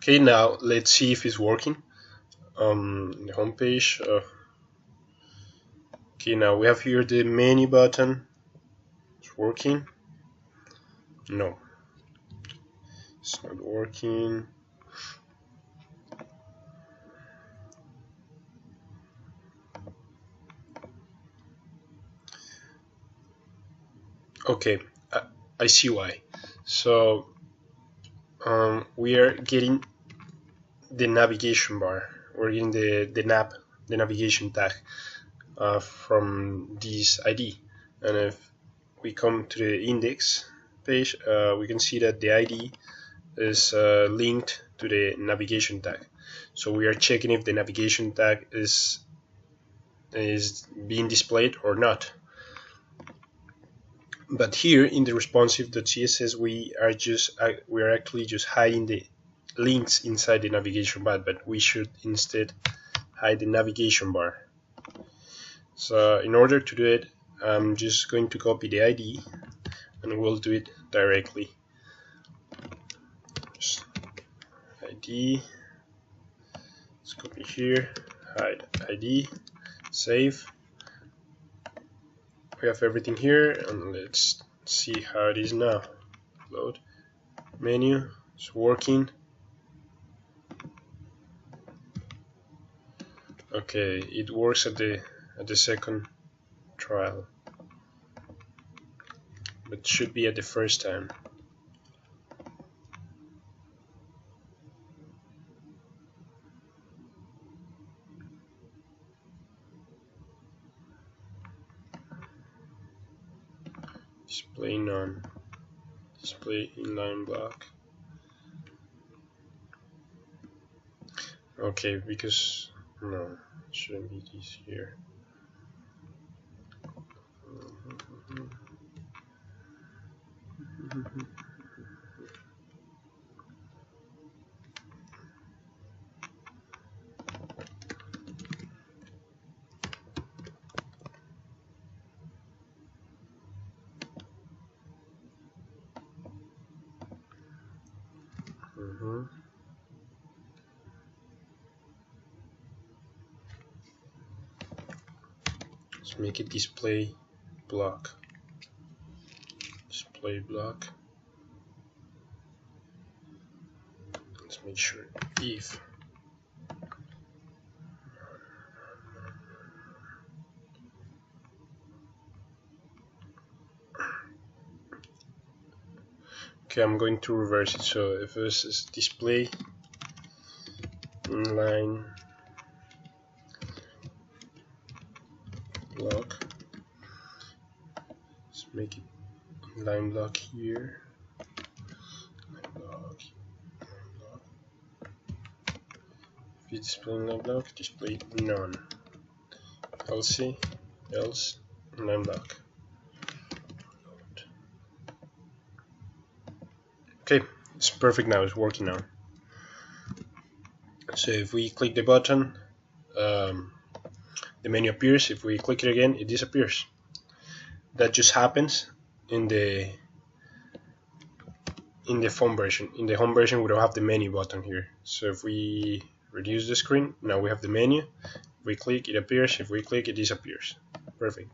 Okay, now let's see if it's working on the home page. Okay, now we have here the menu button. It's working. No, it's not working. Okay, I see why. So we are getting the navigation bar. We're getting the navigation tag from this ID. And if we come to the index page, we can see that the ID is linked to the navigation tag. So we are checking if the navigation tag is being displayed or not. But here in the responsive.css we are actually just hiding the links inside the navigation bar, but we should instead hide the navigation bar. So in order to do it, I'm just going to copy the ID and we'll do it directly. Just ID, let's copy here, hide ID, save. We have everything here, and let's see how it is now. Load menu, it's working. Okay, it works at the second trial, but it should be at the first time. Display none. Display inline block. Okay, because no, it shouldn't be this here. Let's make it display block. Display block. Let's make sure if okay, I'm going to reverse it. So if this is display inline block, let's make it inline block here. If you display inline block, display none. Else inline block. Okay, it's perfect now. It's working now. So if we click the button, the menu appears. If we click it again, it disappears. That just happens in the phone version. In the home version, we don't have the menu button here. So if we reduce the screen, now we have the menu. If we click, it appears. If we click, it disappears. Perfect.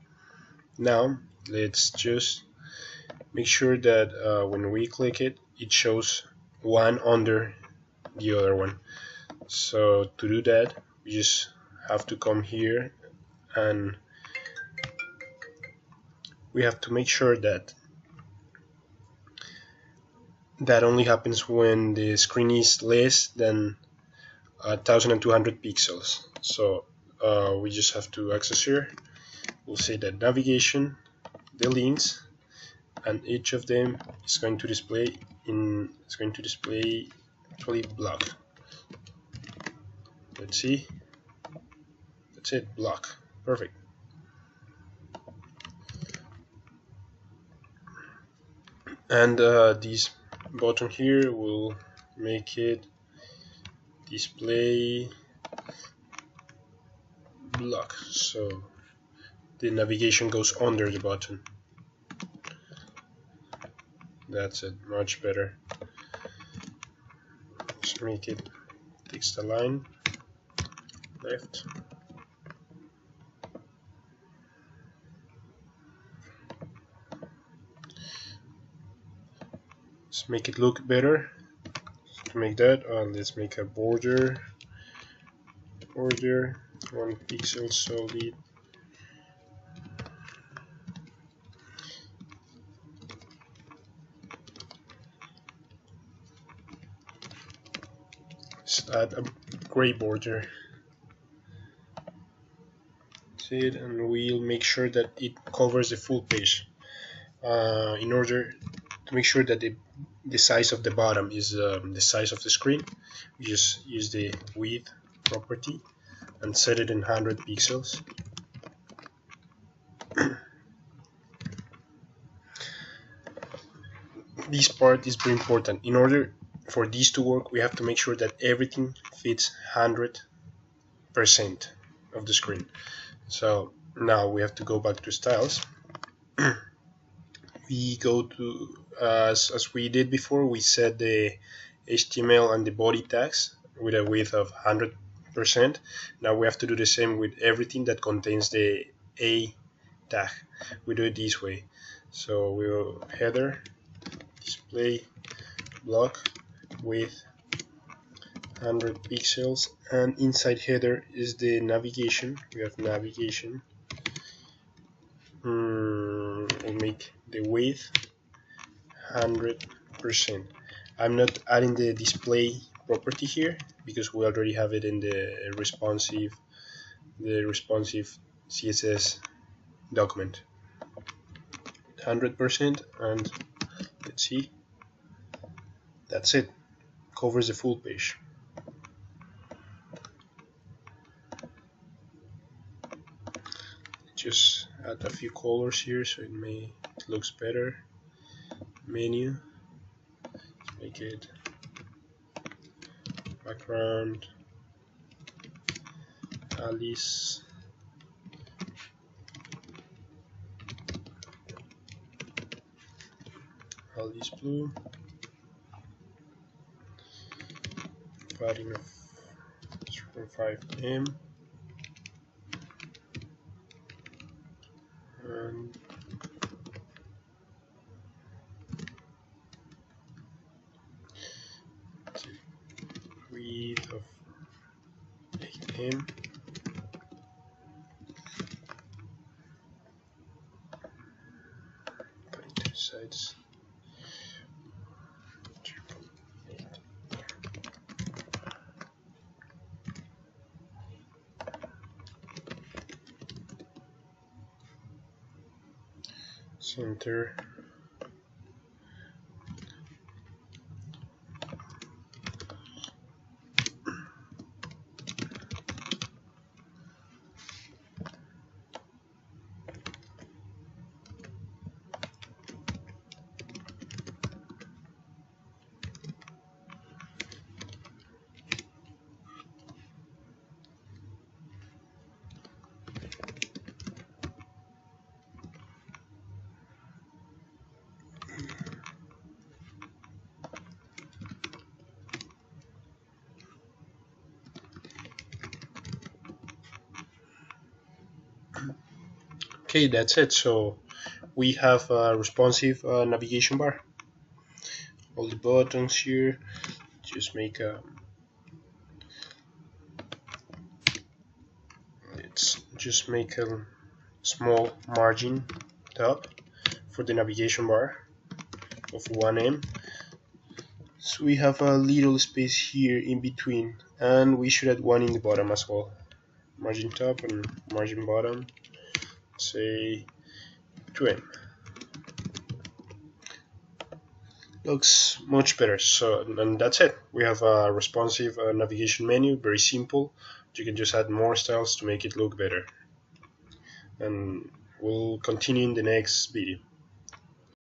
Now let's just make sure that when we click it, it shows one under the other one. So to do that, we just have to come here and we have to make sure that that only happens when the screen is less than 1200 pixels. So we just have to access here. We'll say that navigation, the links, and each of them is going to display actually block. Let's see. That's it, block. Perfect. And this button here will make it display block, so the navigation goes under the button. That's it, much better. Let's make it text align left. Let's make it look better. To make that, let's make a border 1 pixel solid. Let's add a gray border. That's it, and we'll make sure that it covers the full page. In order to make sure that the size of the bottom is the size of the screen, we just use the width property and set it in 100 pixels. This part is very important. In order for this to work, we have to make sure that everything fits 100% of the screen. So now we have to go back to styles. We go to as we did before, we set the HTML and the body tags with a width of 100%. Now we have to do the same with everything that contains the A tag. We do it this way. So we'll header display block with 100 pixels, and inside header is the navigation. We have navigation. We'll make the width 100%. I'm not adding the display property here because we already have it in the responsive CSS document. 100%, and let's see, that's it. Covers the full page. Just add a few colors here so it looks better. Menu, let's make it background Alice, blue, padding of 0.5 and width of 8 put it to the sides. Center. Okay, that's it. So we have a responsive navigation bar. All the buttons here. Just make a small margin top for the navigation bar of 1 So we have a little space here in between, and we should add one in the bottom as well. Margin top and margin bottom, say 2 Looks much better. So, and that's it. We have a responsive navigation menu, very simple. You can just add more styles to make it look better. And we'll continue in the next video.